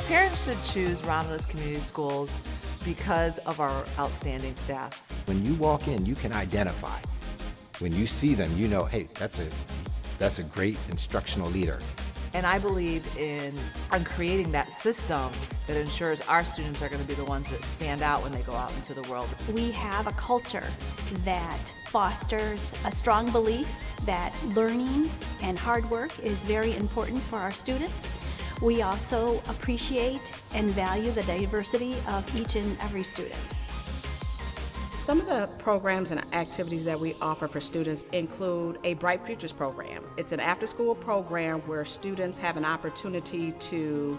Parents should choose Romulus Community Schools because of our outstanding staff. When you walk in, you can identify. When you see them, you know, hey, that's a great instructional leader. And I believe on creating that system that ensures our students are going to be the ones that stand out when they go out into the world. We have a culture that fosters a strong belief that learning and hard work is very important for our students. We also appreciate and value the diversity of each and every student. Some of the programs and activities that we offer for students include a Bright Futures program. It's an after-school program where students have an opportunity to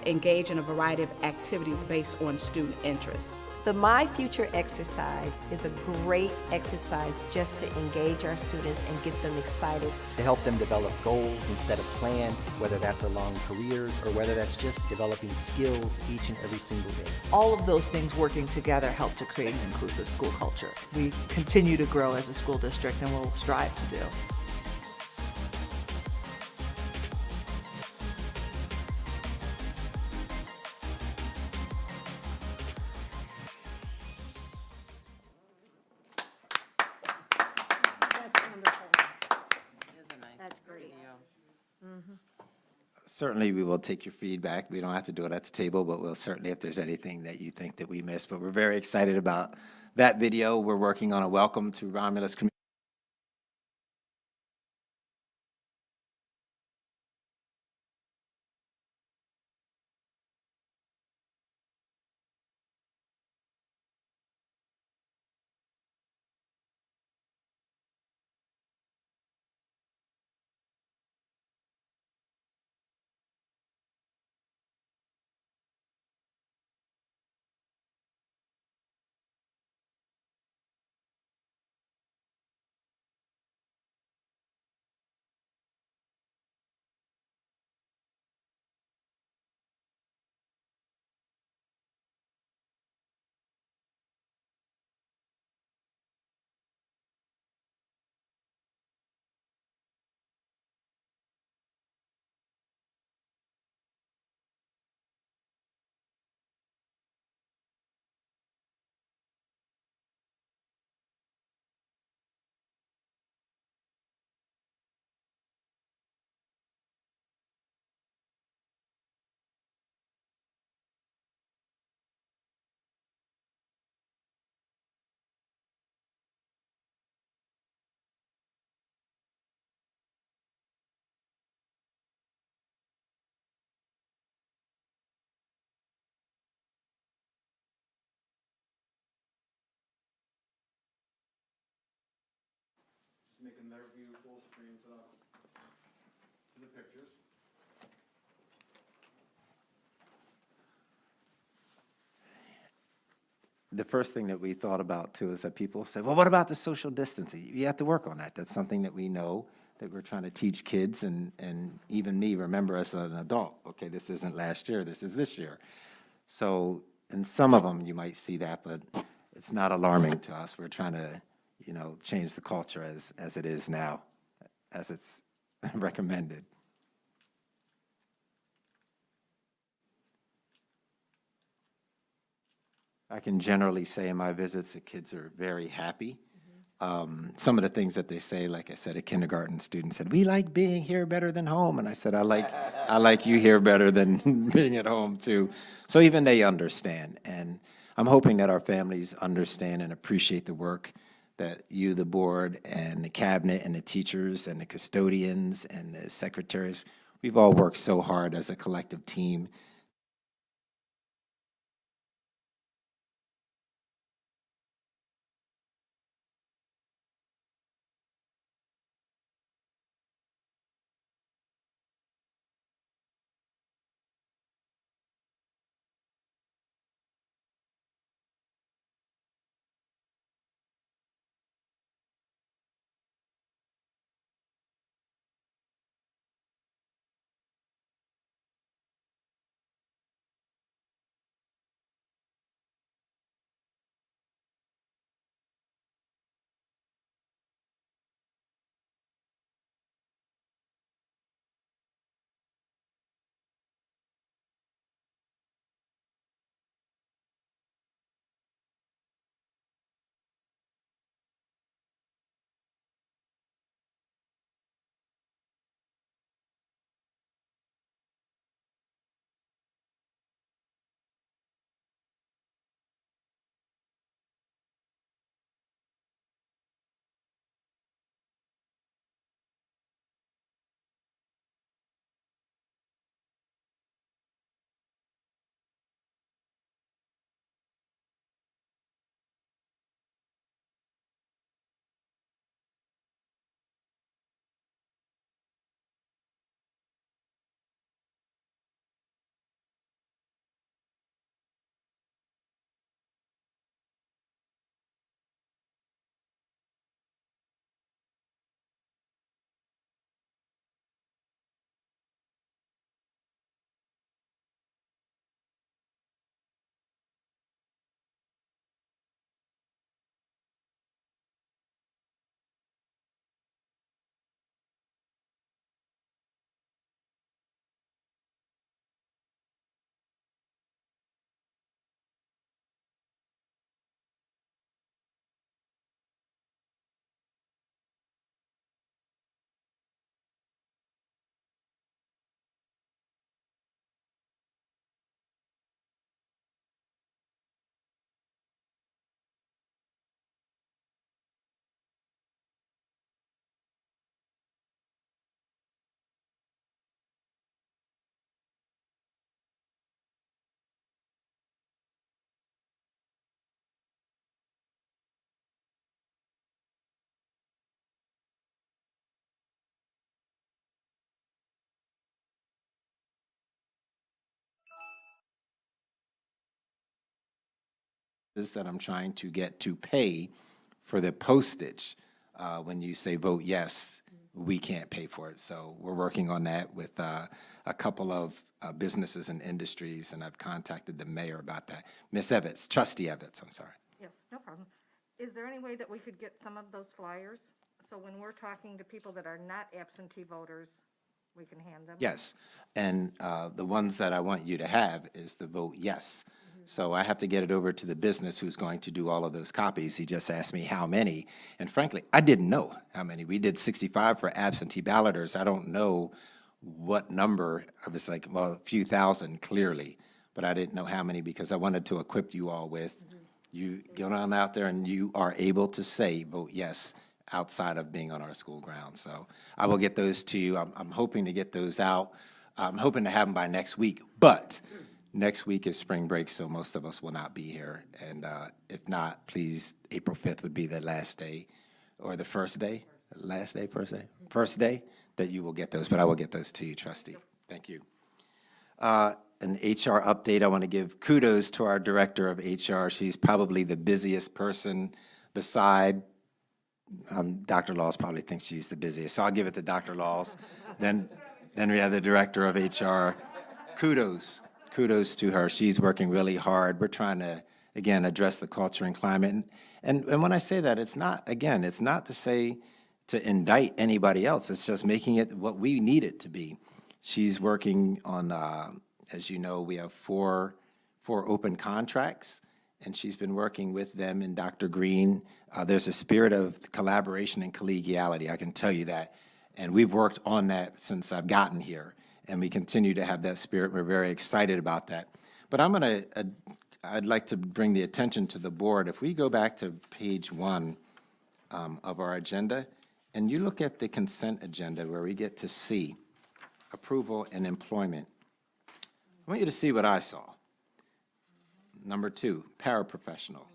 engage in a variety of activities based on student interests. The My Future exercise is a great exercise just to engage our students and get them excited. To help them develop goals instead of plan, whether that's along careers or whether that's just developing skills each and every single day. All of those things working together help to create an inclusive school culture. We continue to grow as a school district and will strive to do. Certainly, we will take your feedback. We don't have to do it at the table, but we'll certainly, if there's anything that you think that we missed. But we're very excited about that video. We're working on a welcome to Romulus Community. Making their view full screen to the pictures. The first thing that we thought about too is that people say, well, what about the social distancing? You have to work on that. That's something that we know that we're trying to teach kids and even me remember as an adult. Okay, this isn't last year, this is this year. So in some of them you might see that, but it's not alarming to us. We're trying to, you know, change the culture as it is now, as it's recommended. I can generally say in my visits that kids are very happy. Some of the things that they say, like I said, a kindergarten student said, we like being here better than home. And I said, I like you here better than being at home too. So even they understand. And I'm hoping that our families understand and appreciate the work that you, the board, and the cabinet, and the teachers, and the custodians, and the secretaries, we've all worked so hard as a collective team that I'm trying to get to pay for the postage. When you say vote yes, we can't pay for it. So we're working on that with a couple of businesses and industries, and I've contacted the mayor about that. Ms. Evans, Trustee Evans, I'm sorry. Yes, no problem. Is there any way that we could get some of those flyers? So when we're talking to people that are not absentee voters, we can hand them? Yes, and the ones that I want you to have is the vote yes. So I have to get it over to the business who's going to do all of those copies. He just asked me how many, and frankly, I didn't know how many. We did 65 for absentee balloters. I don't know what number. I was like, well, a few thousand clearly, but I didn't know how many because I wanted to equip you all with, you get on out there and you are able to say vote yes outside of being on our school grounds. So I will get those to you. I'm hoping to get those out. I'm hoping to have them by next week, but next week is spring break, so most of us will not be here. And if not, please, April 5th would be the last day, or the first day, first day that you will get those, but I will get those to you, trustee. Thank you. An HR update, I want to give kudos to our director of HR. She's probably the busiest person beside, Dr. Laws probably thinks she's the busiest, so I'll give it to Dr. Laws. Then we have the director of HR. Kudos to her. She's working really hard. We're trying to, again, address the culture and climate. And when I say that, it's not to say to indict anybody else. It's just making it what we need it to be. She's working on, as you know, we have four open contracts, and she's been working with them and Dr. Green. There's a spirit of collaboration and collegiality, I can tell you that. And we've worked on that since I've gotten here. And we continue to have that spirit. We're very excited about that. But I'd like to bring the attention to the board. If we go back to page 1 of our agenda, and you look at the consent agenda where we get to C, approval and employment, I want you to see what I saw. Number 2, paraprofessional.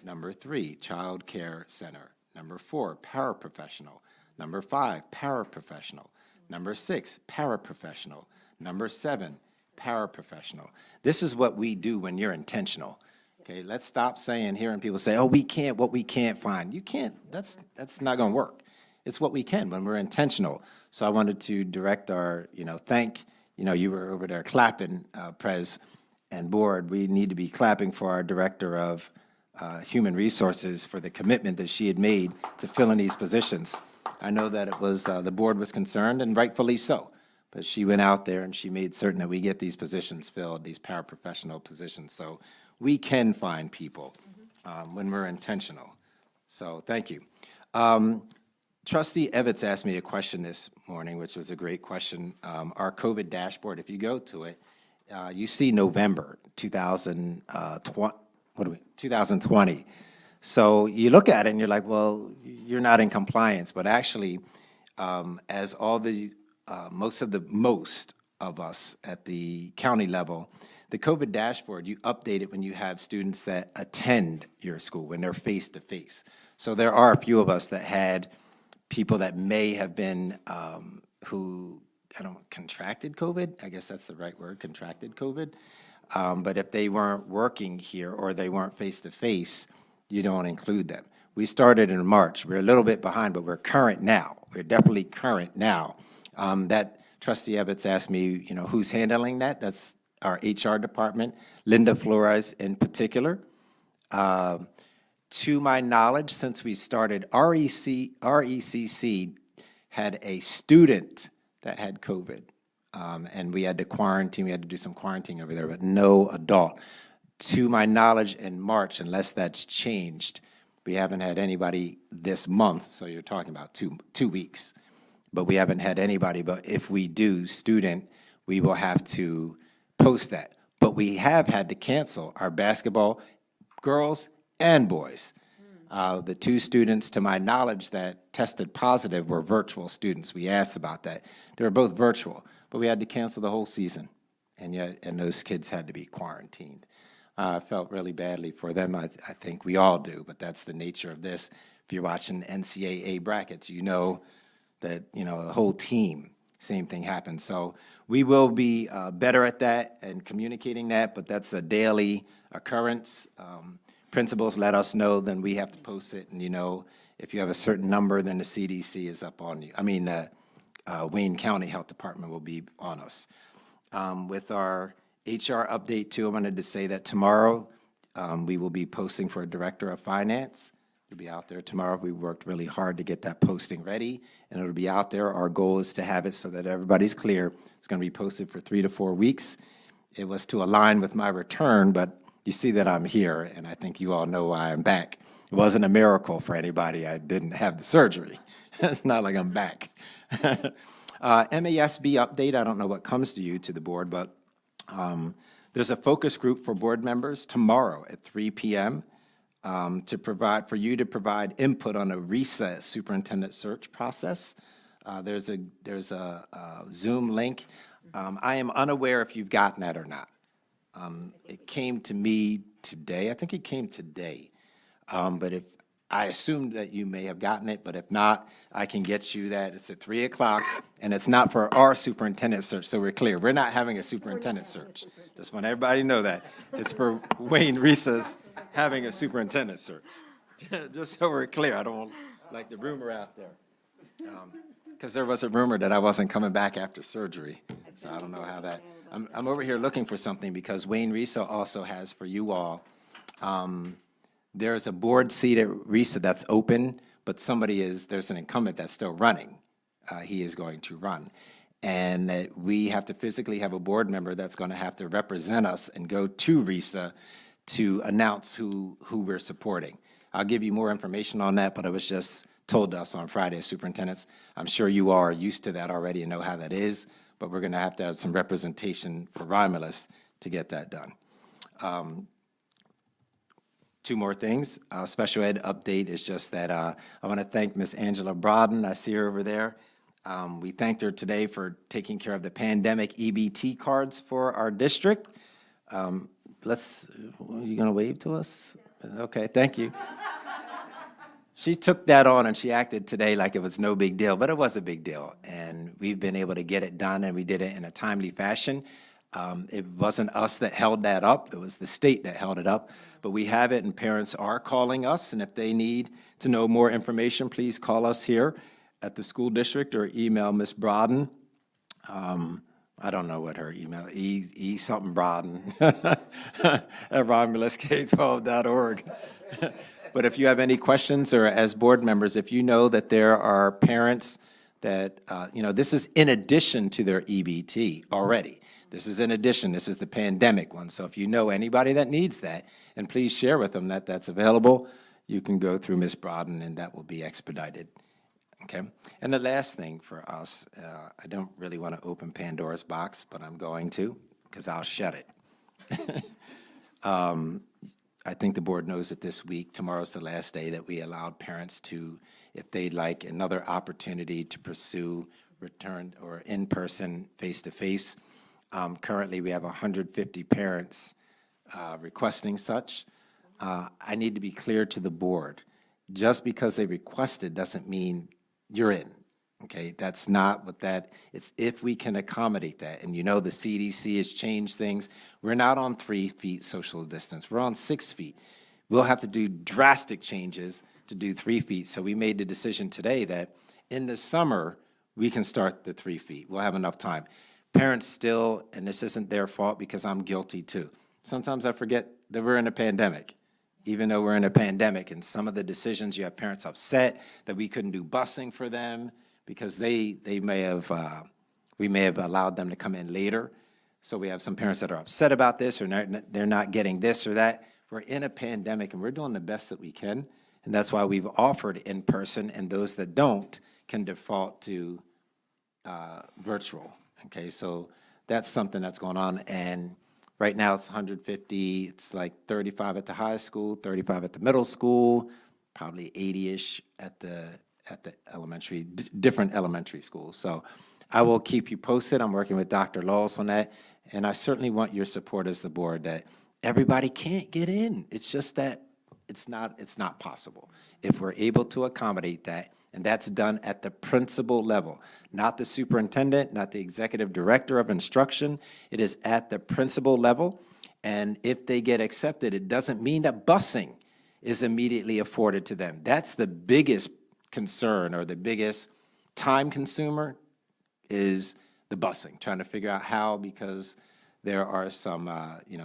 Number 3, child care center. Number 4, paraprofessional. Number 5, paraprofessional. Number 6, paraprofessional. Number 7, paraprofessional. This is what we do when you're intentional. Okay, let's stop hearing people say, oh, we can't, what we can't find. You can't, that's not gonna work. It's what we can when we're intentional. So I wanted to direct our, you were over there clapping, Prez and board. We need to be clapping for our director of human resources for the commitment that she had made to fill in these positions. I know that it was, the board was concerned, and rightfully so, but she went out there and she made certain that we get these positions filled, these paraprofessional positions. So we can find people when we're intentional. So thank you. Trustee Evans asked me a question this morning, which was a great question. Our COVID dashboard, if you go to it, you see November 2020. So you look at it and you're like, well, you're not in compliance. But actually, as all the most of us at the county level, the COVID dashboard, you update it when you have students that attend your school, when they're face-to-face. So there are a few of us that had people that may have been who, contracted COVID. I guess that's the right word, contracted COVID. But if they weren't working here or they weren't face-to-face, you don't include them. We started in March. We're a little bit behind, but we're current now. We're definitely current now. That Trustee Evans asked me, who's handling that? That's our HR department, Linda Flores in particular. To my knowledge, since we started, RECC had a student that had COVID, and we had to quarantine. We had to do some quarantine over there, but no adult. To my knowledge, in March, unless that's changed, we haven't had anybody this month, so you're talking about two weeks. But we haven't had anybody, but if we do student, we will have to post that. But we have had to cancel our basketball, girls and boys. The 2 students, to my knowledge, that tested positive were virtual students. We asked about that. They were both virtual, but we had to cancel the whole season, and those kids had to be quarantined. I felt really badly for them. I think we all do, but that's the nature of this. If you're watching NCAA brackets, you know that, the whole team, same thing happens. So we will be better at that and communicating that, but that's a daily occurrence. principals let us know, then we have to post it, and if you have a certain number, then the CDC is up on you. Wayne County Health Department will be on us. With our HR update too, I wanted to say that tomorrow, we will be posting for a director of finance. It'll be out there tomorrow. We worked really hard to get that posting ready, and it'll be out there. Our goal is to have it so that everybody's clear. It's going to be posted for 3 to 4 weeks. It was to align with my return, but you see that I'm here, and I think you all know why I'm back. It wasn't a miracle for anybody. I didn't have the surgery. It's not like I'm back. MASB update, I don't know what comes to you, to the board, but there's a focus group for board members tomorrow at 3 p.m. For you to provide input on a RESA superintendent search process. There's a Zoom link. I am unaware if you've gotten that or not. It came to me today. I think it came today. But if I assume that you may have gotten it, but if not, I can get you that. It's at 3 o'clock, and it's not for our superintendent search, so we're clear. We're not having a superintendent search. Just want everybody to know that. It's for Wayne Reese's having a superintendent search. Just so we're clear. I don't want, like, the rumor out there. Because there was a rumor that I wasn't coming back after surgery, so I don't know how that. I'm over here looking for something because Wayne Risa also has for you all. There's a board seat at RESA that's open, but there's an incumbent that's still running. He is going to run. And that we have to physically have a board member that's going to have to represent us and go to RESA to announce who we're supporting. I'll give you more information on that, but it was just told to us on Friday as superintendents. I'm sure you are used to that already and know how that is, but we're going to have some representation for Romulus to get that done. 2 more things. Special ed update is just that I want to thank Miss Angela Brodden. I see her over there. We thanked her today for taking care of the pandemic EBT cards for our district. Are you going to wave to us? Okay, thank you. She took that on and she acted today like it was no big deal, but it was a big deal. And we've been able to get it done, and we did it in a timely fashion. It wasn't us that held that up. It was the state that held it up. But we have it, and parents are calling us, and if they need to know more information, please call us here at the school district or email Ms. Brodden. I don't know what her email, something Brodden at RomulusK12.org. But if you have any questions, or as board members, if you know that there are parents that, this is in addition to their EBT already. This is in addition. This is the pandemic one. So if you know anybody that needs that, and please share with them that that's available, you can go through Ms. Brodden, and that will be expedited. Okay? And the last thing for us, I don't really want to open Pandora's box, but I'm going to, because I'll shut it. I think the board knows that this week, tomorrow's the last day that we allowed parents to, if they'd like another opportunity to pursue return or in-person, face-to-face. Currently, we have 150 parents requesting such. I need to be clear to the board. Just because they requested doesn't mean you're in, okay? That's not what it's if we can accommodate that. And the CDC has changed things. We're not on 3 feet social distance. We're on 6 feet. We'll have to do drastic changes to do 3 feet. So we made the decision today that in the summer, we can start the 3 feet. We'll have enough time. Parents still, and this isn't their fault because I'm guilty too. Sometimes I forget that we're in a pandemic. Even though we're in a pandemic, and some of the decisions, you have parents upset that we couldn't do busing for them because we may have allowed them to come in later. So we have some parents that are upset about this, or they're not getting this or that. We're in a pandemic, and we're doing the best that we can, and that's why we've offered in person, and those that don't can default to virtual. Okay, so that's something that's going on, and right now it's 150, it's like 35 at the high school, 35 at the middle school, probably 80-ish at the elementary, different elementary schools. So I will keep you posted. I'm working with Dr. Lawless on that, and I certainly want your support as the board that everybody can't get in. It's just that it's not possible. If we're able to accommodate that, and that's done at the principal level, not the superintendent, not the executive director of instruction. It is at the principal level, And if they get accepted, it doesn't mean that busing is immediately afforded to them. That's the biggest concern, or the biggest time consumer, is the busing, trying to figure out how, because there are some,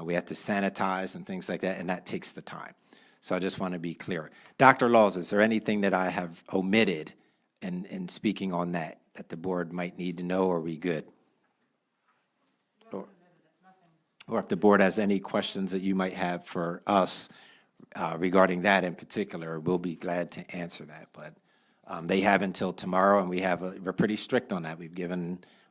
we have to sanitize and things like that, and that takes the time. So I just want to be clear. Dr. Laws, is there anything that I have omitted in speaking on that the board might need to know, or are we good? Or if the board has any questions that you might have for us regarding that in particular, we'll be glad to answer that. But they have until tomorrow, and we're pretty strict on that. We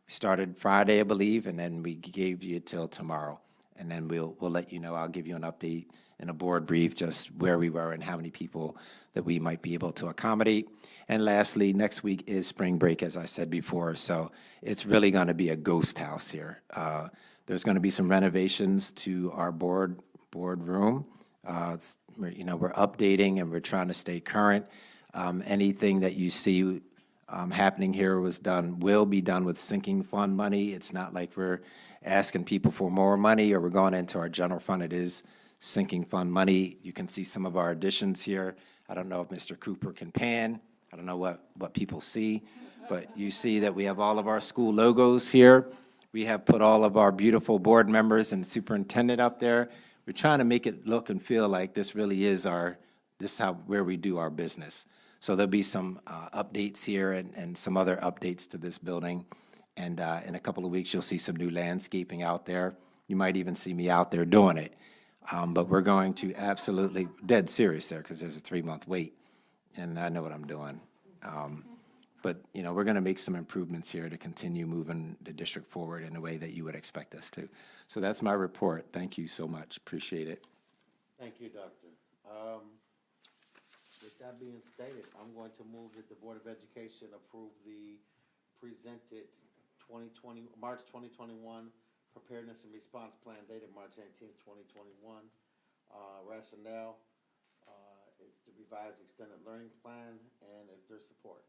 started Friday, I believe, and then we gave you till tomorrow. And then we'll let you know. I'll give you an update in a board brief, just where we were and how many people that we might be able to accommodate. And lastly, next week is spring break, as I said before, so it's really going to be a ghost house here. There's going to be some renovations to our boardroom. We're updating and we're trying to stay current. Anything that you see happening here will be done with sinking fund money. It's not like we're asking people for more money or we're going into our general fund. It is sinking fund money. You can see some of our additions here. I don't know if Mr. Cooper can pan. I don't know what people see, but you see that we have all of our school logos here. We have put all of our beautiful board members and superintendent up there. We're trying to make it look and feel like this really is where we do our business. So there'll be some updates here and some other updates to this building. And in a couple of weeks, you'll see some new landscaping out there. You might even see me out there doing it. But we're going to absolutely, dead serious there, because there's a 3-month wait, and I know what I'm doing. But, we're going to make some improvements here to continue moving the district forward in a way that you would expect us to. So that's my report. Thank you so much. Appreciate it. Thank you, Doctor. With that being stated, I'm going to move that the Board of Education approve the presented March 2021 Preparedness and Response Plan dated March 18th, 2021. Rationale is the revised extended learning plan, and is there support?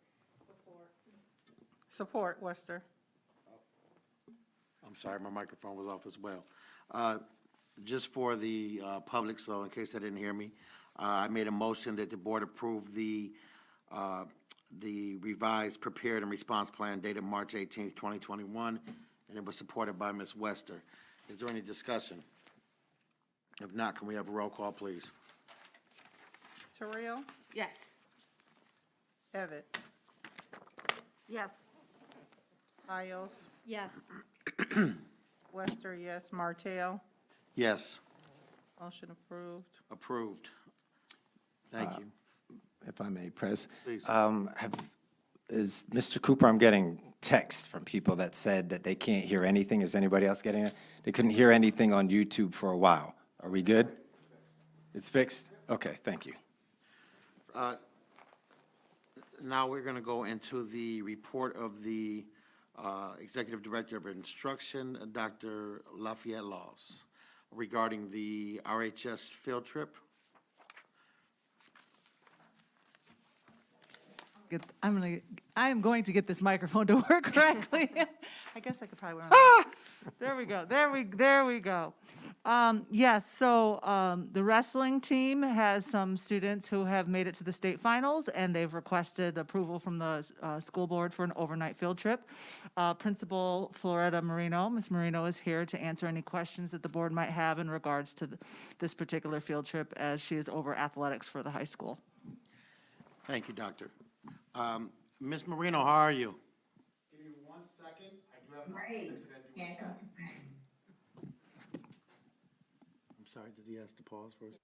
Support, Wester. I'm sorry, my microphone was off as well. Just for the public, so in case I didn't hear me, I made a motion that the board approve the revised prepared and response plan dated March 18th, 2021, and it was supported by Ms. Wester. Is there any discussion? If not, can we have a roll call, please? Terrell, Yes. Evans, Yes. Isles, Yes. Wester, yes, Martell. Yes, Motion approved. approved. Thank you. If I may, Press. Please. Is Mr. Cooper, I'm getting text from people that said that they can't hear anything. Is anybody else getting it? They couldn't hear anything on YouTube for a while. Are we good? It's fixed? Okay, thank you. Now we're going to go into the report of the Executive Director of Instruction, Dr. Lafayette Laws, regarding the RHS field trip. I am going to get this microphone to work correctly. I guess I could probably wear There we go. There we go. Yes, so the wrestling team has some students who have made it to the state finals, and they've requested approval from the school board for an overnight field trip. Principal Floretta Marino, Ms. Marino, is here to answer any questions that the board might have in regards to this particular field trip, as she is over athletics for the high school. Thank you, Doctor. Ms. Marino, how are you? Give me 1 second. I do have an update to then do. I'm sorry, did he ask to pause for us?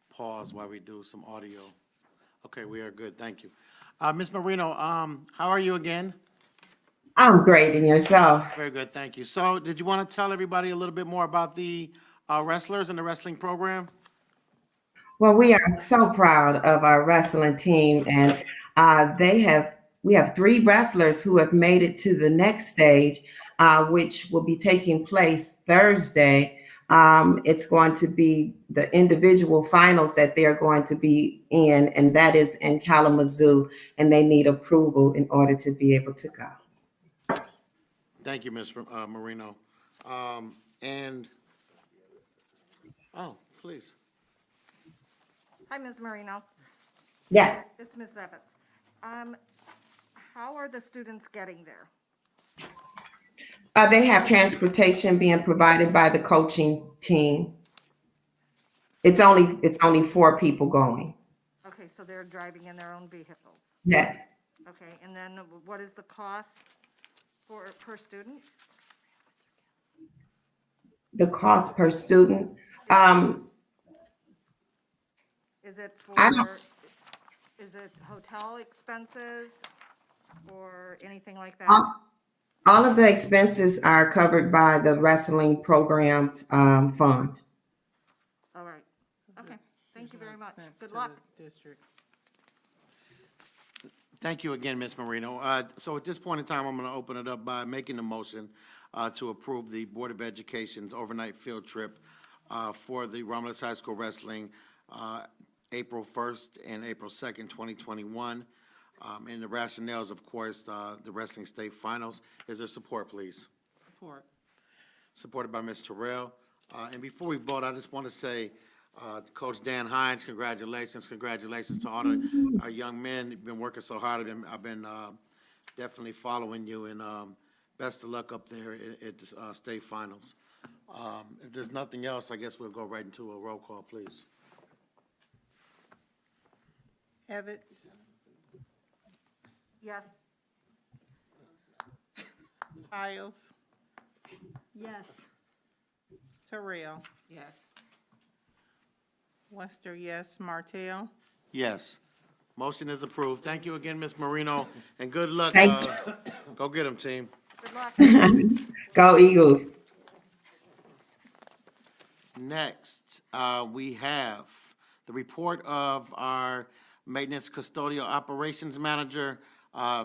Pause while we do some audio. Okay, we are good, thank you. Ms. Marino, how are you again? I'm great, and yourself? Very good, thank you. So did you want to tell everybody a little bit more about the wrestlers and the wrestling program? Well, we are so proud of our wrestling team, and we have 3 wrestlers who have made it to the next stage, which will be taking place Thursday It's going to be the individual finals that they're going to be in, and that is in Kalamazoo, and they need approval in order to be able to go. Thank you, Ms. Marino. Please. Hi, Ms. Marino. Yes. It's Ms. Evans. How are the students getting there? They have transportation being provided by the coaching team. It's only 4 people going. Okay, so they're driving in their own vehicles. Yes. Okay, and then what is the cost per student? The cost per student, Is it I don't- is it hotel expenses or anything like that? all of the expenses are covered by the wrestling programs fund. All right, okay, thank you very much. Expense Good to luck. the district. Thank you again, Ms. Marino. So at this point in time, I'm going to open it up by making the motion to approve the Board of Education's overnight field trip for the Romulus High School Wrestling, April 1st and April 2nd, 2021. And the rationales, of course, the wrestling state finals. Is there support, please? Support. Supported by Ms. Terrell. And before we vote, I just want to say, Coach Dan Hines, congratulations. Congratulations to all our young men. You've been working so hard. I've been definitely following you, and best of luck up there at the state finals. If there's nothing else, I guess we'll go right into a roll call, please. Evans, Yes. Piles, Yes. Terrell, Yes. Wester, yes, Martell. Yes. Motion is approved. Thank you again, Ms. Marino, and good luck. Thank Go get them, team. Good luck. Go Eagles. Next, we have the report of our Maintenance Custodial Operations Manager,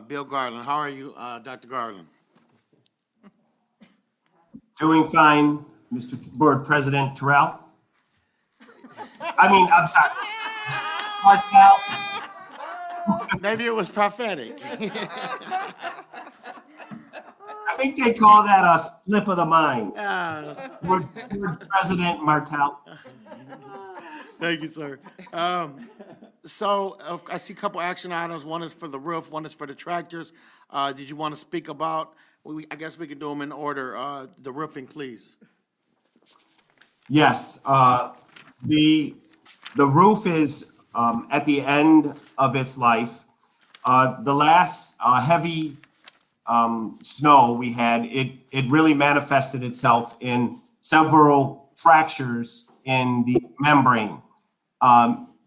Bill Garland. How are you, Dr. Garland? Doing fine, Mr. Board President Terrell. I'm sorry. Martell. Maybe it was prophetic. I think they call that a slip of the mind. Uh, Board President Martell. Thank you, sir. So I see a couple action items. One is for the roof, one is for the tractors. Did you want to speak about, I guess we can do them in order. The roofing, please. Yes, the roof is at the end of its life. The last heavy snow we had, it really manifested itself in several fractures in the membrane.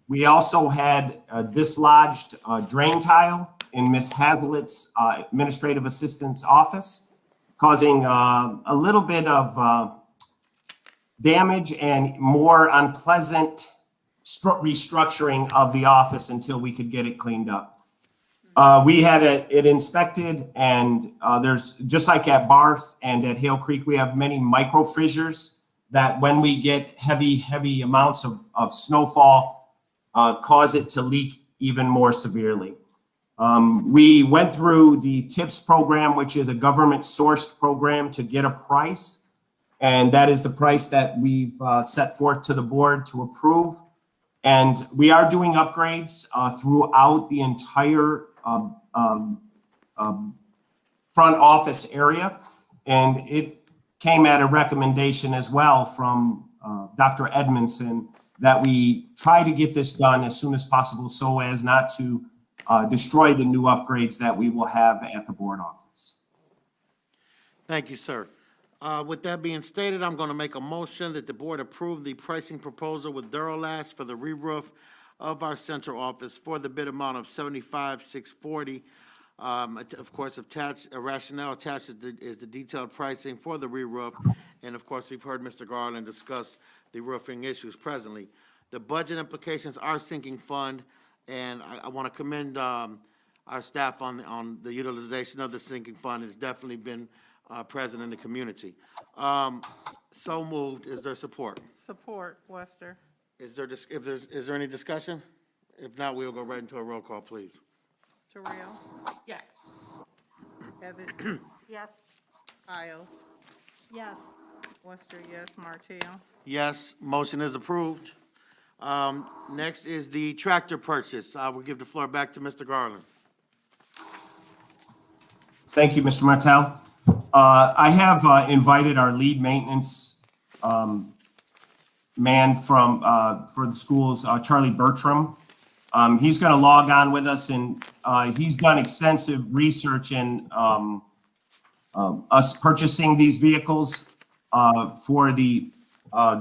We also had a dislodged drain tile in Miss Hazlitt's administrative assistant's office, causing a little bit of damage and more unpleasant restructuring of the office until we could get it cleaned up. We had it inspected, and there's, just like at Barth and at Hale Creek, we have many micro fissures that when we get heavy amounts of snowfall, cause it to leak even more severely. We went through the TIPS program, which is a government-sourced program, to get a price, and that is the price that we've set forth to the board to approve. And we are doing upgrades throughout the entire front office area, and it came at a recommendation as well from Dr. Edmondson that we try to get this done as soon as possible so as not to destroy the new upgrades that we will have at the board office. Thank you, sir. With that being stated, I'm going to make a motion that the board approve the pricing proposal with Duralast for the re-roof of our central office for the bid amount of $75,640. Of course, attached, a rationale attached is the detailed pricing for the re-roof. And of course, we've heard Mr. Garland discuss the roofing issues presently. The budget implications are sinking fund, and I want to commend our staff on the utilization of the sinking fund. It's definitely been present in the community. So moved. Is there support? Support, Wester. Is there any discussion? If not, we'll go right into a roll call, please. Terrell. Yes. Evans. Yes. Piles. Yes. Wester, yes. Martell. Yes, motion is approved. Next is the tractor purchase. I will give the floor back to Mr. Garland. Thank you, Mr. Martell. I have invited our lead maintenance man for the schools, Charlie Bertram. He's going to log on with us, and he's done extensive research in us purchasing these vehicles for the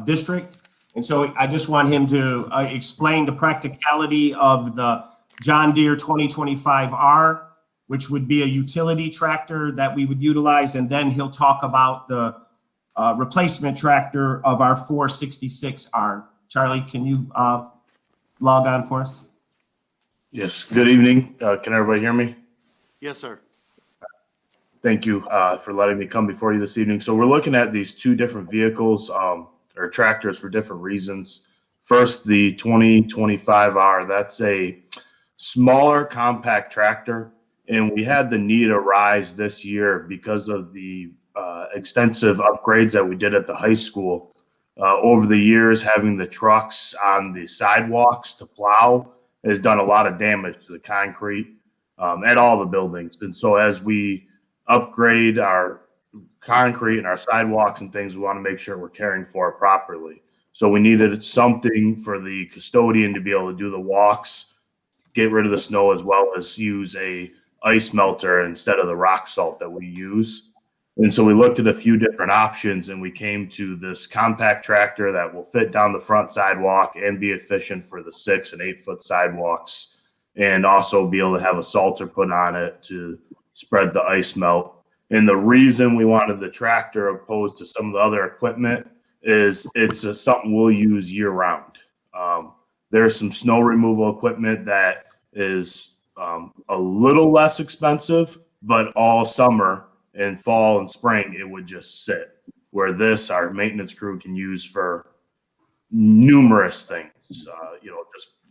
district. And so I just want him to explain the practicality of the John Deere 2025R, which would be a utility tractor that we would utilize. And then he'll talk about the replacement tractor of our 466R. Charlie, can you log on for us? Yes, good evening. Can everybody hear me? Yes, sir. Thank you for letting me come before you this evening. So we're looking at these two different vehicles or tractors for different reasons. First, the 2025R, that's a smaller compact tractor. And we had the need arise this year because of the extensive upgrades that we did at the high school. Over the years, having the trucks on the sidewalks to plow has done a lot of damage to the concrete at all the buildings. And so as we upgrade our concrete and our sidewalks and things, we want to make sure we're caring for it properly. So we needed something for the custodian to be able to do the walks, get rid of the snow, as well as use a ice melter instead of the rock salt that we use. And so we looked at a few different options, and we came to this compact tractor that will fit down the front sidewalk and be efficient for the 6 and 8 foot sidewalks, and also be able to have a salter put on it to spread the ice melt. And the reason we wanted the tractor opposed to some of the other equipment is it's something we'll use year round. There's some snow removal equipment that is a little less expensive, but all summer and fall and spring, it would just sit. Where this, our maintenance crew can use for numerous things, just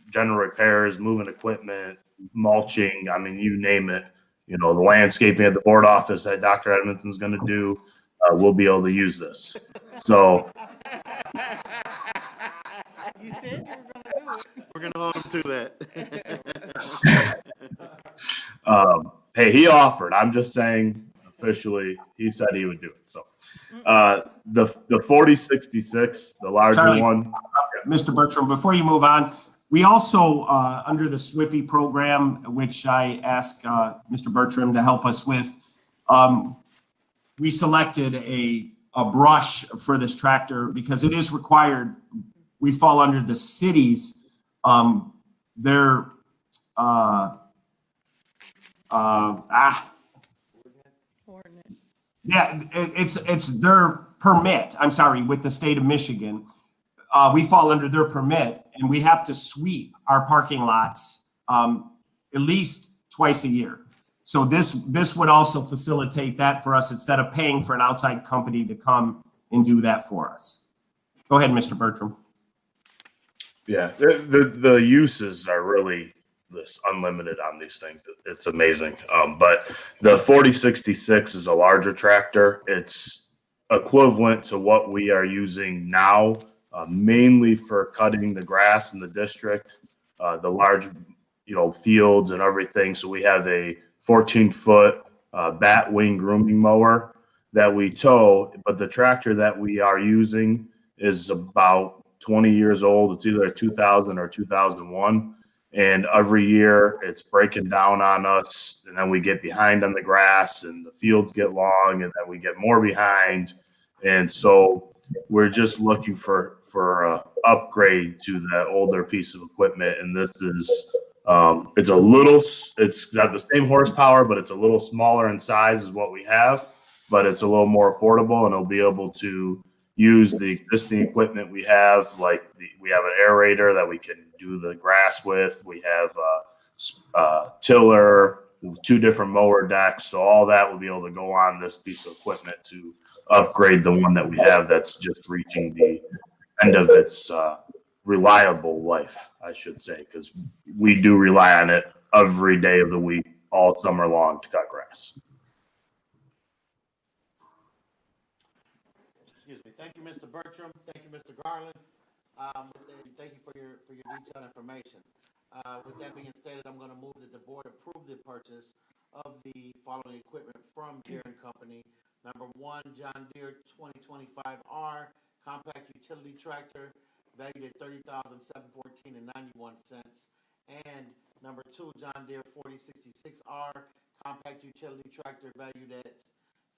general repairs, moving equipment, mulching, I mean, you name it. The landscaping at the board office that Dr. Edmondson's going to do, we'll be able to use this. So. You said you were going to do it. We're going to hold him to that. Hey, he offered. I'm just saying, officially, he said he would do it. So the 4066, the larger Charlie, one. Mr. Bertram, before you move on, we also, under the SWIPI program, which I asked Mr. Bertram to help us with, we selected a brush for this tractor because it is required. We fall under the city's, their, yeah, it's their permit, I'm sorry, with the state of Michigan. We fall under their permit, and we have to sweep our parking lots at least twice a year. So this would also facilitate that for us instead of paying for an outside company to come and do that for us. Go ahead, Mr. Bertram. Yeah, the uses are really this unlimited on these things. It's amazing. But the 4066 is a larger tractor. It's equivalent to what we are using now, mainly for cutting the grass in the district, the large, fields and everything. So we have a 14-foot bat wing grooming mower that we tow, but the tractor that we are using is about 20 years old. It's either a 2000 or 2001. And every year it's breaking down on us, and then we get behind on the grass and the fields get long, and then we get more behind. And so we're just looking for a upgrade to that older piece of equipment. And this is, it's got the same horsepower, but it's a little smaller in size is what we have, but it's a little more affordable, and it'll be able to use the existing equipment we have. Like we have an aerator that we can do the grass with. We have a tiller, 2 different mower decks. So all that will be able to go on this piece of equipment to upgrade the one that we have that's just reaching the end of its reliable life, I should say, because we do rely on it every day of the week, all summer long to cut grass. Excuse me. Thank you, Mr. Bertram. Thank you, Mr. Garland. Thank you for your detailed information. With that being stated, I'm going to move that the board approve the purchase of the following equipment from Deere & Company. Number one, John Deere 2025R compact utility tractor valued at $30,714.91. And number two, John Deere 4066R compact utility tractor valued at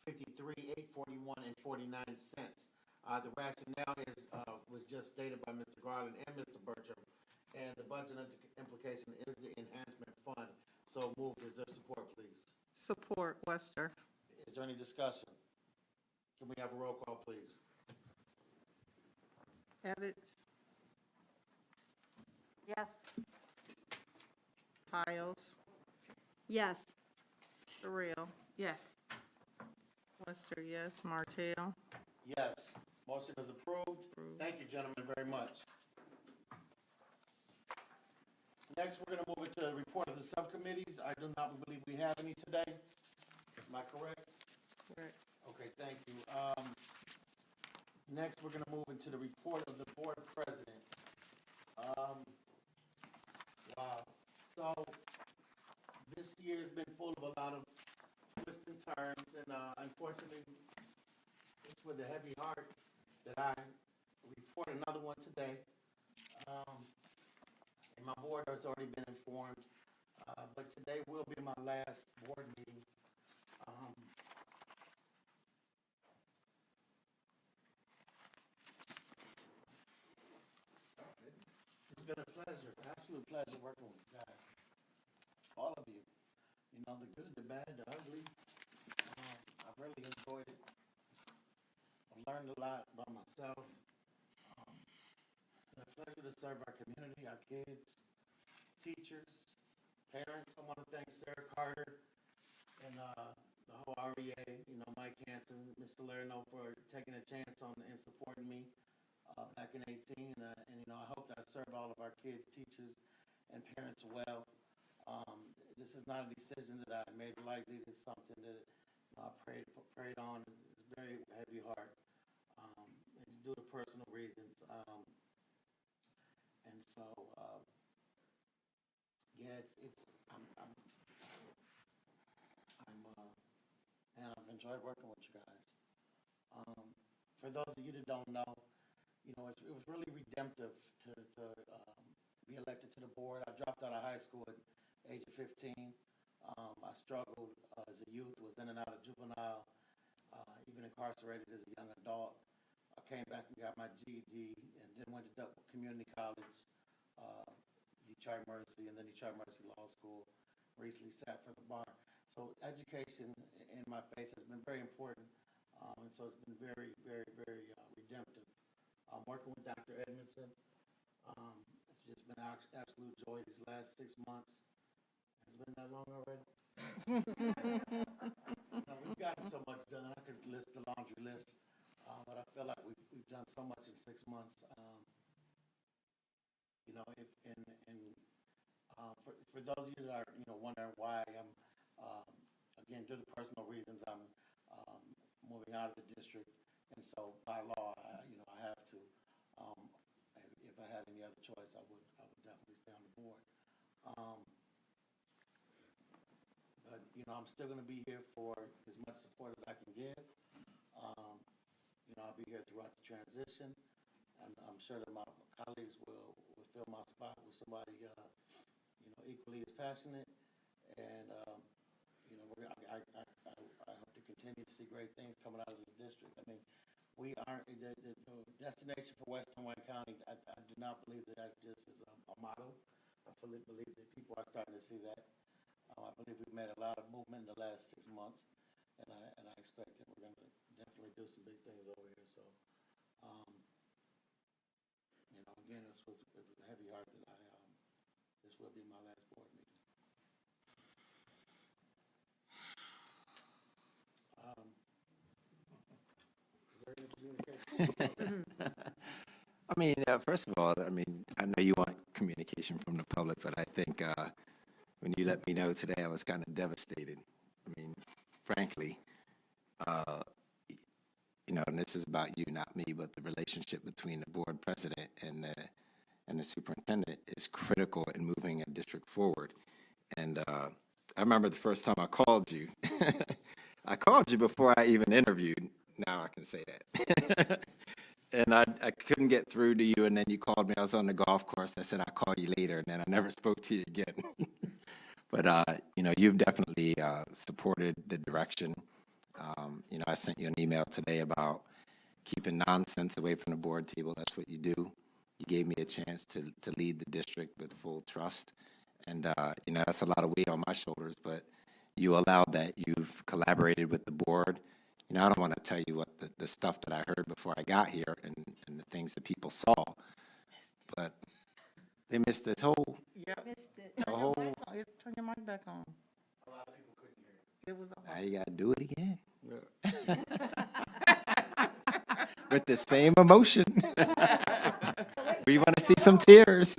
$53,841.49. The rationale was just stated by Mr. Garland and Mr. Bertram, and the budget implication is the enhancement fund. So moved. Is there support, please? Support, Wester. Is there any discussion? Can we have a roll call, please? Evans, Yes. Piles, Yes. Terrell, Yes. Wester, yes, Martell, Yes. Motion is approved. Thank you, gentlemen, very much. Next, we're going to move into the report of the subcommittees. I do not believe we have any today. Am I correct? Correct. Okay, thank you. Next, we're going to move into the report of the board president. Wow. So, this year has been full of a lot of twists and turns, and unfortunately, it's with a heavy heart that I report another one today. And my board has already been informed, but today will be my last board meeting. It's been a pleasure, absolute pleasure working with you guys. All of you. You know, the good, the bad, the ugly. I've really enjoyed it. I've learned a lot about myself. It's been a pleasure to serve our community, our kids, teachers, parents. I want to thank Sarah Carter and the whole REA, you know, Mike Hanson, Mr. Lerno for taking a chance on and supporting me back in 18. And, you know, I hope that I serve all of our kids, teachers, and parents well. This is not a decision that I made lightly. It's something that I prayed on. It's a very heavy heart. It's due to personal reasons. And so, yeah, and I've enjoyed working with you guys. For those of you that don't know, you know, it was really redemptive to be elected to the board. I dropped out of high school at age of 15. I struggled as a youth, was in and out of juvenile, even incarcerated as a young adult. I came back and got my GED and then went to Duckwood Community College, Detroit Mercy, and then Detroit Mercy Law School. Recently sat for the bar. So education in my faith has been very important, and so it's been very, very, very redemptive. Working with Dr. Edmondson, it's just been an absolute joy these last 6 months. Has it been that long already? We've gotten so much done. I could list the laundry list, but I feel like we've done so much in 6 months. You know, for those of you that are, you know, wondering why I'm, again, due to personal reasons, I'm moving out of the district, and so by law, I have to. If I had any other choice, I would definitely stay on the board. But you know, I'm still going to be here for as much support as I can give. You know, I'll be here throughout the transition, and I'm sure that my colleagues will fill my spot with somebody, you know, equally as passionate. And you know, I hope to continue to see great things coming out of this district. I mean, we aren't the destination for Western Wayne County. I do not believe that that's just as a motto. I fully believe that people are starting to see that. I believe we've made a lot of movement in the last 6 months, and I expect that we're going to definitely do some big things over here. So, you know, again, it was a heavy heart that this will be my last board meeting. I mean, first of all, I mean, I know you want communication from the public, but I think when you let me know today, I was kind of devastated. I mean, frankly, you know, and this is about you, not me, but the relationship between the board president and the superintendent is critical in moving a district forward. And I remember the first time I called you. I called you before I even interviewed. Now I can say that. And I couldn't get through to you, and then you called me. I was on the golf course. I said, I'll call you later, and then I never spoke to you again. But, you know, you've definitely supported the direction. You know, I sent you an email today about keeping nonsense away from the board table. That's what you do. You gave me a chance to lead the district with full trust. And, you know, that's a lot of weight on my shoulders, but you allowed that. You've collaborated with the board. You know, I don't want to tell you what the stuff that I heard before I got here and the things that people saw, but they missed this whole, Yep. the whole, Turn your mic back on. A lot of people couldn't hear you. It was now you got to do it again. With the same emotion. We want to see some tears.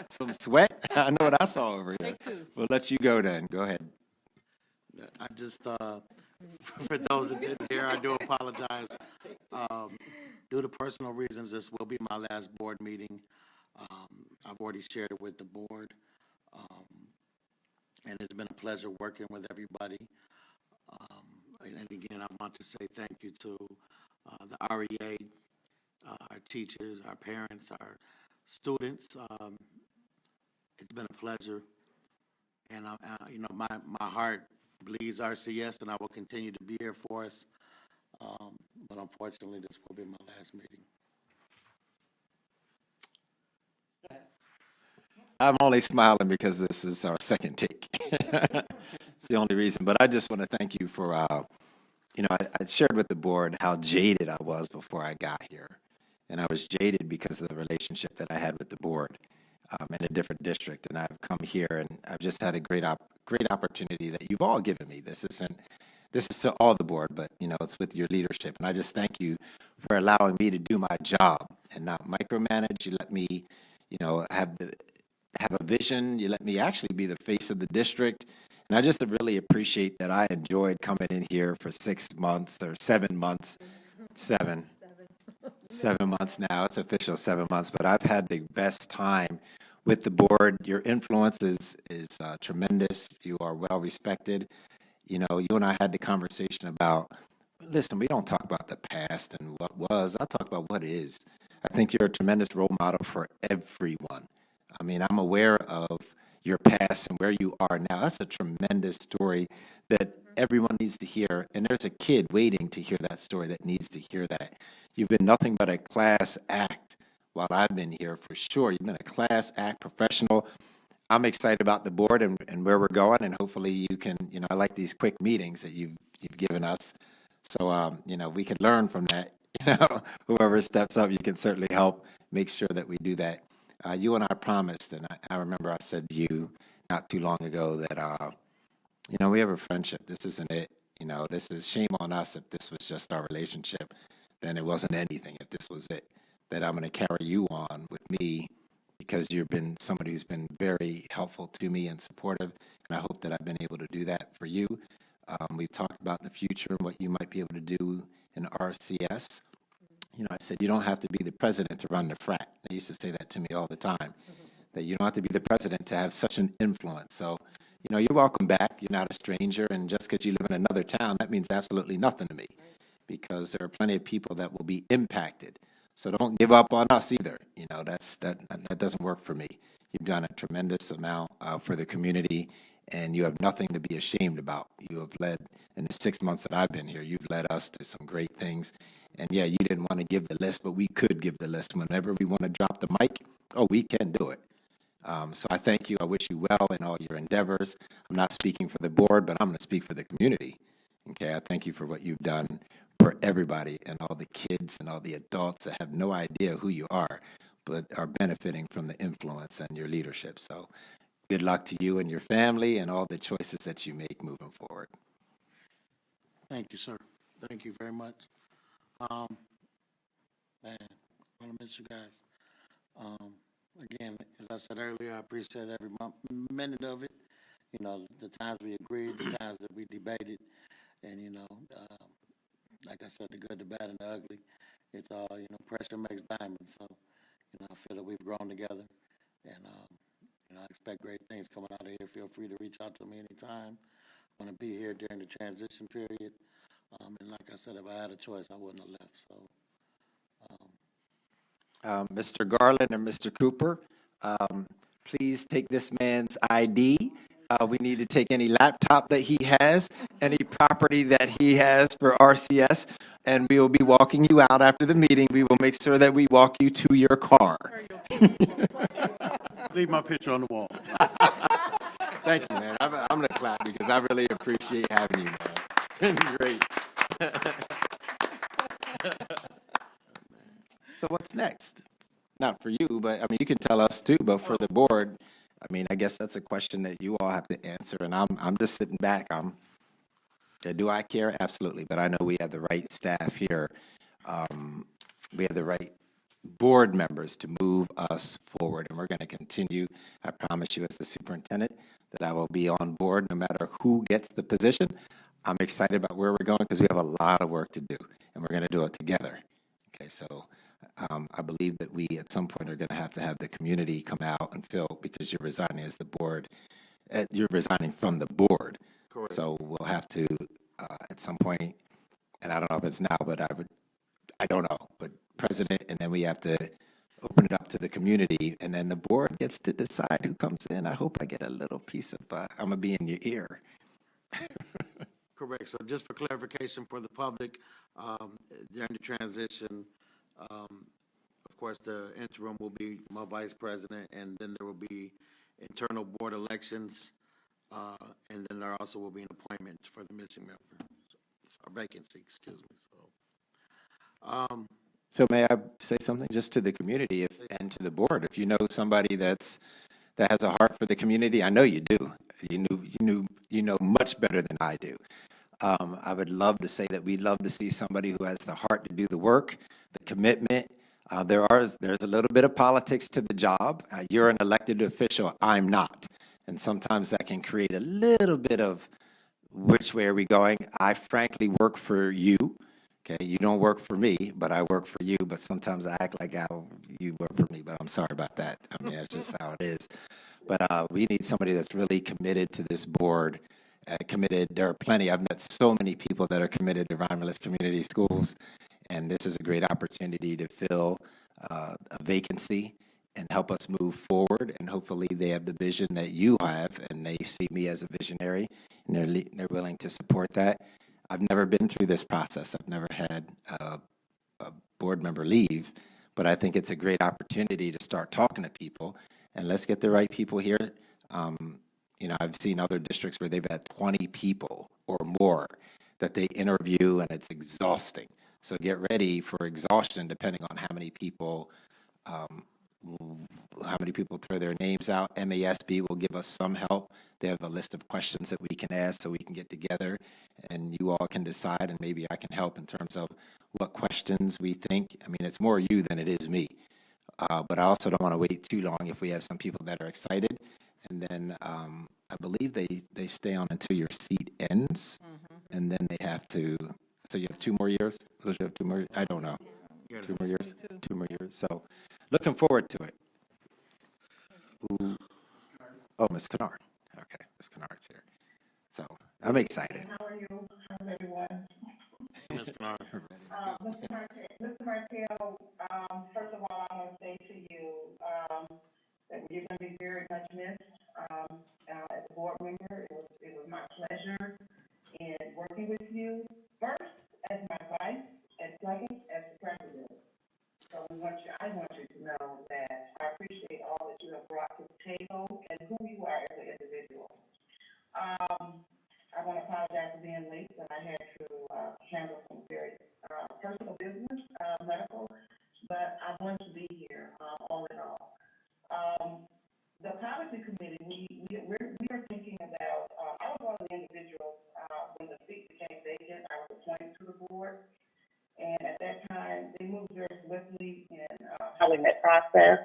Some sweat. I know what I saw over here. We'll let you go then. Go ahead. I just, for those that didn't hear, I do apologize. Due to personal reasons, this will be my last board meeting. I've already shared it with the board. And it's been a pleasure working with everybody. And again, I want to say thank you to the REA, our teachers, our parents, our students. It's been a pleasure. And, you know, my heart bleeds RCS, and I will continue to be here for us. But unfortunately, this will be my last meeting. I'm only smiling because this is our second take. It's the only reason. But I just want to thank you for, you know, I shared with the board how jaded I was before I got here. And I was jaded because of the relationship that I had with the board in a different district. And I've come here, and I've just had a great opportunity that you've all given me. This is to all the board, but, you know, it's with your leadership. And I just thank you for allowing me to do my job and not micromanage. You let me, you know, have a vision. You let me actually be the face of the district. And I just really appreciate that I enjoyed coming in here for 6 months or 7 months. 7 months now. It's official 7 months, but I've had the best time with the board. Your influence is tremendous. You are well respected. You know, you and I had the conversation about, listen, we don't talk about the past and what was. I talk about what is. I think you're a tremendous role model for everyone. I mean, I'm aware of your past and where you are now. That's a tremendous story that everyone needs to hear. And there's a kid waiting to hear that story that needs to hear that. You've been nothing but a class act while I've been here, for sure. You've been a class act professional. I'm excited about the board and where we're going, and hopefully you can, you know, I like these quick meetings that you've given us. So, you know, we can learn from that. You know, whoever steps up, you can certainly help make sure that we do that. You and I promised, and I remember I said to you not too long ago that, you know, we have a friendship. This isn't it. You know, this is shame on us if this was just our relationship. Then it wasn't anything if this was it. That I'm going to carry you on with me because you've been somebody who's been very helpful to me and supportive, and I hope that I've been able to do that for you. We've talked about the future and what you might be able to do in RCS. You know, I said, you don't have to be the president to run the frat. They used to say that to me all the time, that you don't have to be the president to have such an influence. So, you know, you're welcome back. You're not a stranger. And just because you live in another town, that means absolutely nothing to me, because there are plenty of people that will be impacted. So don't give up on us either. You know, that doesn't work for me. You've done a tremendous amount for the community, and you have nothing to be ashamed about. You have led, in the 6 months that I've been here, you've led us to some great things. And yeah, you didn't want to give the list, but we could give the list. Whenever we want to drop the mic, oh, we can do it. So I thank you. I wish you well in all your endeavors. I'm not speaking for the board, but I'm going to speak for the community. Okay, I thank you for what you've done for everybody and all the kids and all the adults that have no idea who you are, but are benefiting from the influence and your leadership. So good luck to you and your family and all the choices that you make moving forward. Thank you, sir. Thank you very much. Man, I want to miss you guys. Again, as I said earlier, I appreciate every minute of it. You know, the times we agreed, the times that we debated, and like I said, the good, the bad, and the ugly. It's all, pressure makes diamonds. So, I feel that we've grown together, and I expect great things coming out of here. Feel free to reach out to me anytime. I'm going to be here during the transition period. And like I said, if I had a choice, I wouldn't have left. So, Mr. Garland and Mr. Cooper, please take this man's ID. We need to take any laptop that he has, any property that he has for RCS, and we will be walking you out after the meeting. We will make sure that we walk you to your car. leave my picture on the wall. Thank you, man. I'm going to clap because I really appreciate having you, man. It's been great. So what's next? Not for you, but I mean, you can tell us too, but for the board, I mean, I guess that's a question that you all have to answer. And I'm just sitting back. Do I care? Absolutely. But I know we have the right staff here. We have the right board members to move us forward. And we're going to continue. I promise you as the superintendent that I will be on board no matter who gets the position. I'm excited about where we're going because we have a lot of work to do and we're going to do it together. Okay, so I believe that we at some point are going to have the community come out and fill because you're resigning as the board. You're resigning from the board. Correct. So we'll have to at some point, and I don't know if it's now, but I don't know, but president, and then we have to open it up to the community, and then the board gets to decide who comes in. I hope I get a little piece of, I'm going to be in your ear. Correct. So just for clarification for the public, during the transition, of course, the interim will be my vice president, and then there will be internal board elections, and then there also will be an appointment for the missing member, or vacancy, excuse me. So may I say something just to the community and to the board? If you know somebody that has a heart for the community, I know you do. You know much better than I do. I would love to say that we'd love to see somebody who has the heart to do the work, the commitment. There's a little bit of politics to the job. You're an elected official. I'm not. And sometimes that can create a little bit of which way are we going? I frankly work for you. Okay, you don't work for me, but I work for you. But sometimes I act like you work for me, but I'm sorry about that. I mean, that's just how it is. But we need somebody that's really committed to this board. Committed. There are plenty. I've met so many people that are committed to Romulus Community Schools, and this is a great opportunity to fill a vacancy and help us move forward. And hopefully, they have the vision that you have, and they see me as a visionary, and they're willing to support that. I've never been through this process. I've never had a board member leave, but I think it's a great opportunity to start talking to people, and let's get the right people here. I've seen other districts where they've had 20 people or more that they interview, and it's exhausting. So get ready for exhaustion depending on how many people throw their names out. MASB will give us some help. They have a list of questions that we can ask so we can get together and you all can decide, and maybe I can help in terms of what questions we think. I mean, it's more you than it is me. But I also don't want to wait too long if we have some people that are excited. And then I believe they stay on until your seat ends, and then they have to, so you have 2 more years? Does you have 2 more? I don't know. 2 more years? 2 more years. So looking forward to it. Ooh. Oh, Ms. Kennard. Okay, Ms. Kennard's here. So I'm excited. How are you? How's everyone? Ms. Kennard. Mr. Martell, first of all, I want to say to you that you're going to be very much missed as a board member. It was my pleasure in working with you, first as my vice, and second as the president. So I want you to know that I appreciate all that you have brought to the table and who you are as an individual. I want to apologize for being late, but I had to handle some very personal business, medical, but I wanted to be here, all in all. The policy committee, we are thinking about, I was one of the individuals when the seat became vacant, I was appointed to the board, And at that time, they moved very swiftly in handling that process.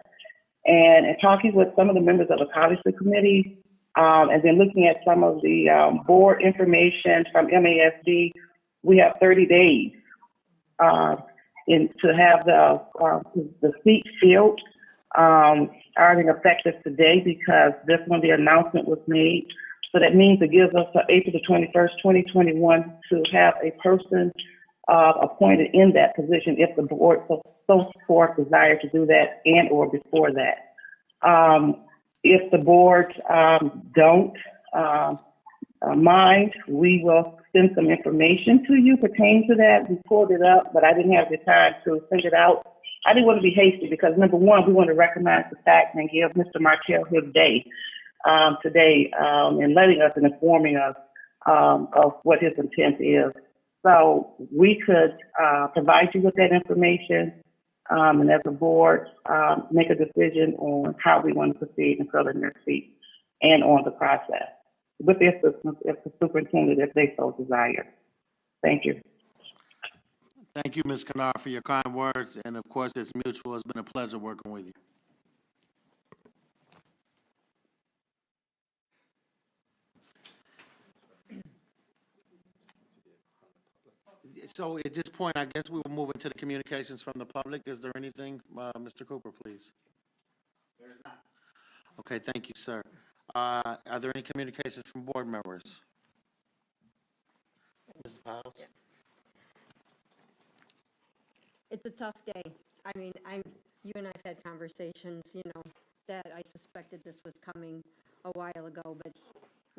And in talking with some of the members of the policy committee, and then looking at some of the board information from MASD, we have 30 days to have the seat filled, starting effective today because that's when the announcement was made. So that means it gives us April the 21st, 2021 to have a person appointed in that position if the board so forth desire to do that and or before that. If the board don't mind, we will send some information to you pertaining to that. We pulled it up, but I didn't have the time to send it out. I didn't want to be hasty because number one, we want to recognize the fact and give Mr. Martell his day today and letting us and informing us of what his intent is. So we could provide you with that information and as a board, make a decision on how we want to proceed in filling their seat and on the process with the assistance of the superintendent if they so desire. Thank you. Thank you, Ms. Kennard, for your kind words, and of course, it's mutual. It's been a pleasure working with you. So at this point, I guess we will move into the communications from the public. Is there anything, Mr. Cooper, please? There's not. Okay, thank you, sir. Are there any communications from board members? Mr. Piles? It's a tough day. I mean, you and I've had conversations, that I suspected this was coming a while ago, but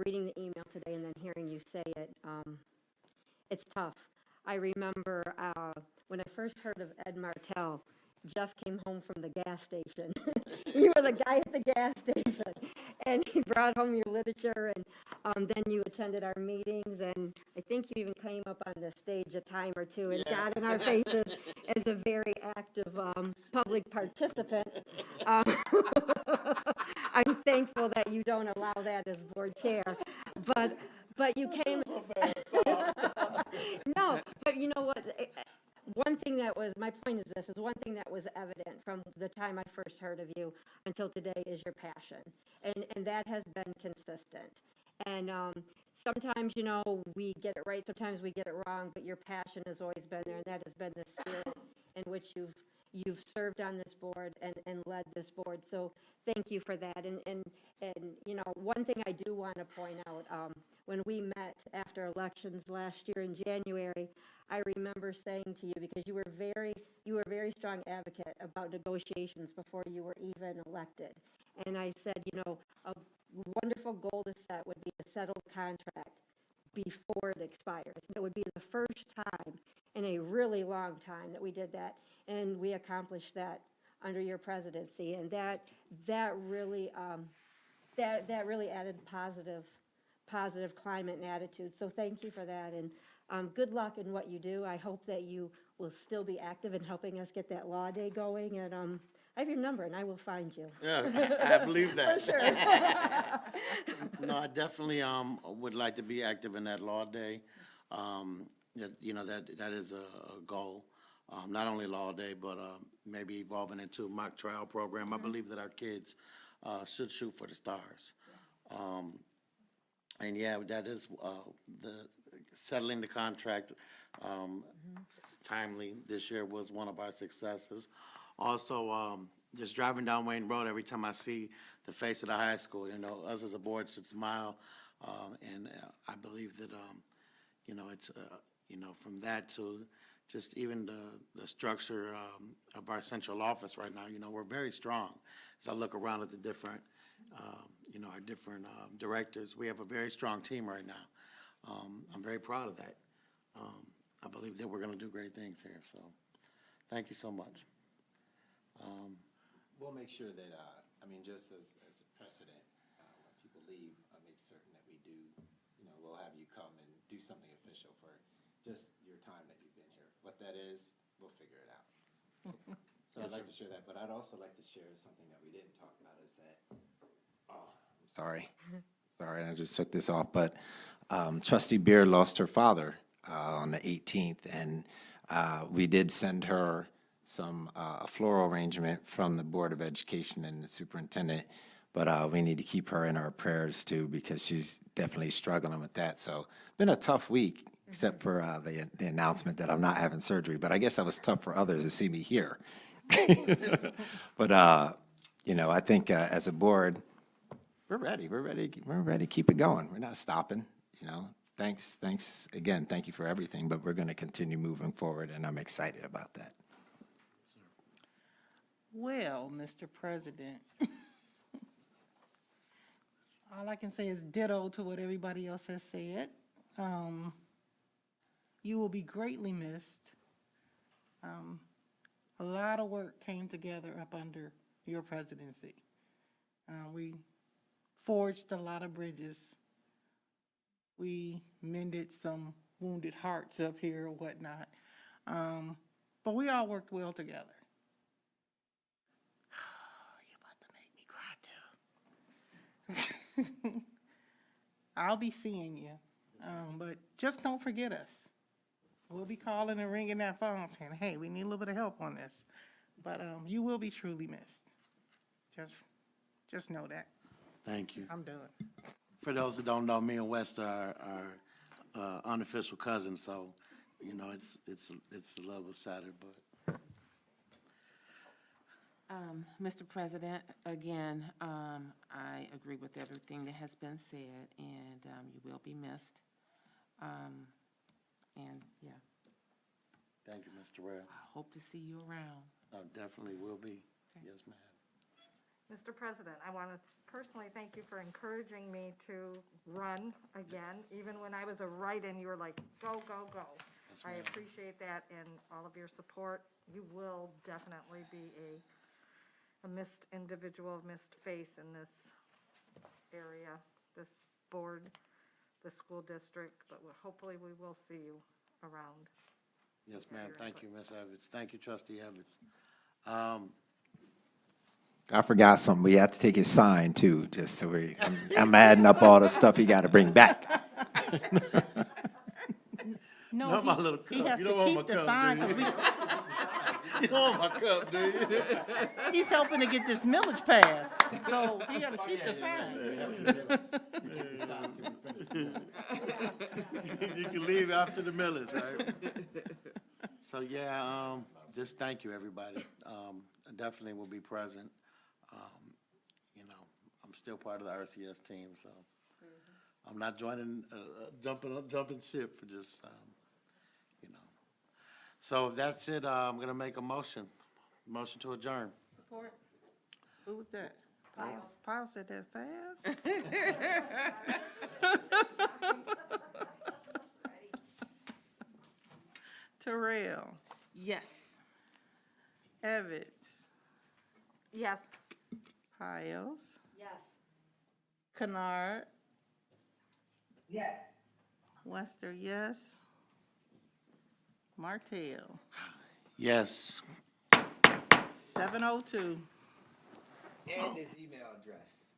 reading the email today and then hearing you say it, it's tough. I remember when I first heard of Ed Martell, Jeff came home from the gas station. You were the guy at the gas station, and he brought home your literature, and then you attended our meetings, and I think you even came up on the stage a time or two and got in our faces as a very active public participant. I'm thankful that you don't allow that as board chair, but you came. No, but you know what? One thing that was, my point is this, is one thing that was evident from the time I first heard of you until today is your passion. And that has been consistent. And sometimes, we get it right, sometimes we get it wrong, but your passion has always been there, and that has been the spirit in which you've served on this board and led this board. So thank you for that. And one thing I do want to point out, when we met after elections last year in January, I remember saying to you, because you were a very strong advocate about negotiations before you were even elected. And I said, a wonderful goal to set would be a settled contract before it expires. It would be the first time in a really long time that we did that, and we accomplished that under your presidency, and that really added positive climate and attitude. So thank you for that, and good luck in what you do. I hope that you will still be active in helping us get that law day going, and I have your number, and I will find you. Yeah, I believe that. For sure. No, I definitely would like to be active in that law day. That is a goal. Not only law day, but maybe evolving into a mock trial program. I believe that our kids should shoot for the stars. And yeah, that is the settling the contract timely this year was one of our successes. Also, just driving down Wayne Road, every time I see the face of the high school, us as a board should smile. And I believe that, it's, from that to just even the structure of our central office right now, we're very strong. As I look around at the different, our different directors, we have a very strong team right now. I'm very proud of that. I believe that we're going to do great things here. So thank you so much. We'll make sure that, just as a precedent, when people leave, I'll make certain that we do, we'll have you come and do something official for just your time that you've been here. What that is, we'll figure it out. So I'd like to share that, but I'd also like to share something that we didn't talk about is that, I'm sorry, I just took this off, but Trustee Beard lost her father on the 18th, and We did send her some, a floral arrangement from the Board of Education and the superintendent, but we need to keep her in our prayers too, because she's definitely struggling with that. So, been a tough week, except for the announcement that I'm not having surgery, but I guess that was tough for others to see me here. But, you know, I think as a board, we're ready to keep it going. We're not stopping, you know. Thanks again, thank you for everything, but we're going to continue moving forward, and I'm excited about that. Well, Mr. President, all I can say is ditto to what everybody else has said. You will be greatly missed. A lot of work came together up under your presidency. We forged a lot of bridges. We mended some wounded hearts up here or whatnot. But we all worked well together. You're about to make me cry too. I'll be seeing you, but just don't forget us. We'll be calling and ringing that phone saying, hey, we need a little bit of help on this. But you will be truly missed. Just know that. Thank you. I'm done. For those that don't know, me and West are unofficial cousins, so, you know, it's a little sadder, but. Mr. President, again, I agree with everything that has been said, and you will be missed. And, yeah, Thank you, Mr. Ware. I hope to see you around. I definitely will be. Yes, ma'am. Mr. President, I want to personally thank you for encouraging me to run again. Even when I was a write-in, you were like, go, go, go. Yes, I ma'am. appreciate that and all of your support. You will definitely be a missed individual, missed face in this area, this board, the school district, but hopefully we will see you around. Yes, ma'am. Thank you, Ms. Evans. Thank you, Trustee Evans. I forgot something. We have to take his sign too, just so I'm adding up all the stuff he got to bring back. No, Not my little he cup. has You to don't want keep my the cup, sign, do you? 'cause You don't want my cup, do you? he's helping to get this millage passed, so he gotta keep the sign. You can leave after the millage, right? So, yeah, just thank you, everybody. I definitely will be present. You know, I'm still part of the RCS team, so I'm not joining, jumping ship for just, you know. So if that's it, I'm gonna make a motion to adjourn. Support. Who was that? Paul said that fast? Terrell. Yes. Evans. Yes. Piles. Yes. Kennard. Yes. Wester, yes. Martell. Yes. 7:02. And his email address.